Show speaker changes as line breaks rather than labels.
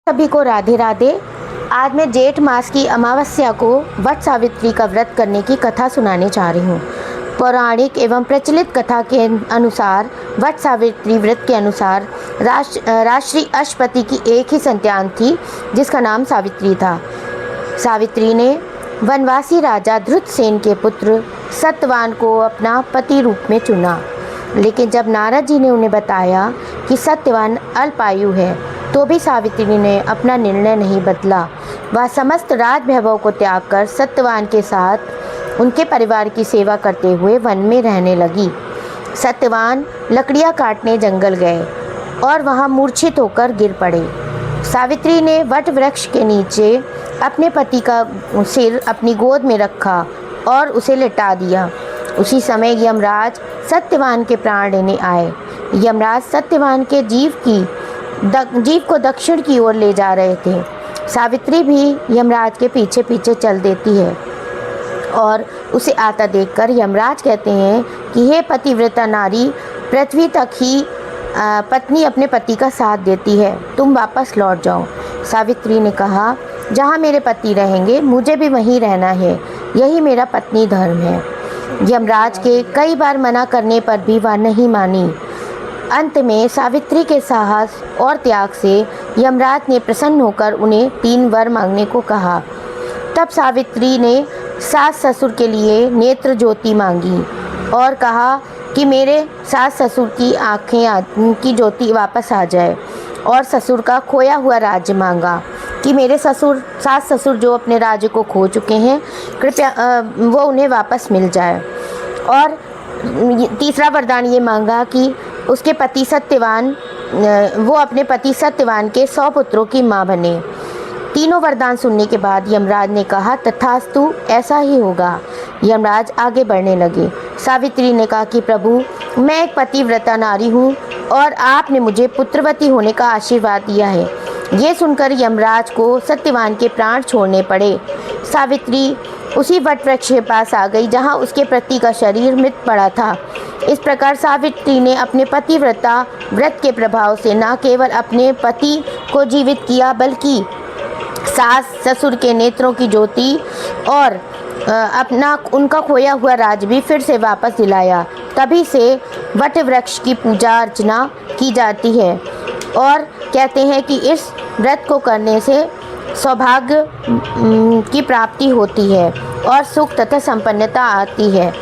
सभी को राधे राधे। आज मैं जेठ मास की अमावस्या को वट सावित्री का व्रत करने की कथा सुनाने जा रही हूँ। पौराणिक एवं प्रचलित कथा के अनुसार वट सावित्री व्रत के अनुसार राजश्री अश्वपति की एक ही संतान थी जिसका नाम सावित्री था। सावित्री ने वनवासी राजा धृतसेन के पुत्र सत्यवान को अपना पति रूप में चुना, लेकिन जब नारद जी ने उन्हें बताया कि सत्यवान अल्पायु है तो भी सावित्री ने अपना निर्णय नहीं बदला। वह समस्त राज वैभव को त्याग कर सत्यवान के साथ उनके परिवार की सेवा करते हुए वन में रहने लगी। सत्यवान लकड़ियाँ काटने जंगल गए और वहाँ मूर्छित होकर गिर पड़े। सावित्री ने वट वृक्ष के नीचे अपने पति का सिर अपनी गोद में रखा और उसे लिटा दिया। उसी समय यमराज सत्यवान के प्राण लेने आए। यमराज सत्यवान के जीव को दक्षिण की ओर ले जा रहे थे। सावित्री भी यमराज के पीछे पीछे चल देती है और उसे आता देखकर यमराज कहते हैं कि हे पतिव्रता नारी, पृथ्वी तक ही पत्नी अपने पति का साथ देती है, तुम वापस लौट जाओ। सावित्री ने कहा, जहाँ मेरे पति रहेंगे मुझे भी वहीं रहना है, यही मेरा पत्नी धर्म है। यमराज के कई बार मना करने पर भी वह नहीं मानी। अंत में सावित्री के साहस और त्याग से यमराज ने प्रसन्न होकर उन्हें 3 वर मांगने को कहा। तब सावित्री ने सास ससुर के लिए नेत्र ज्योति मांगी और कहा कि मेरे सास ससुर की आँखें की ज्योति वापस आ जाए, और ससुर का खोया हुआ राज्य मांगा कि मेरे सास ससुर जो अपने राज्य को खो चुके हैं, कृपया वो उन्हें वापस मिल जाए। और तीसरा वरदान ये मांगा कि उसके पति सत्यवान वो अपने पति सत्यवान के 100 पुत्रों की माँ बने। तीनों वरदान सुनने के बाद यमराज ने कहा, तथास्तु, ऐसा ही होगा। यमराज आगे बढ़ने लगे। सावित्री ने कहा कि प्रभु, मैं एक पतिव्रता नारी हूँ और आपने मुझे पुत्रवती होने का आशीर्वाद दिया है। ये सुनकर यमराज को सत्यवान के प्राण छोड़ने पड़े। सावित्री उसी वट वृक्ष के पास आ गई जहाँ उसके पति का शरीर मृत पड़ा था। इस प्रकार सावित्री ने अपने पतिव्रता व्रत के प्रभाव से न केवल अपने पति को जीवित किया, बल्कि सास ससुर के नेत्रों की ज्योति और उनका खोया हुआ राज भी फिर से वापस दिलाया। तभी से वट वृक्ष की पूजा अर्चना की जाती है और कहते हैं कि इस व्रत को करने से सौभाग्य की प्राप्ति होती है और सुख तथा संपन्नता आती है।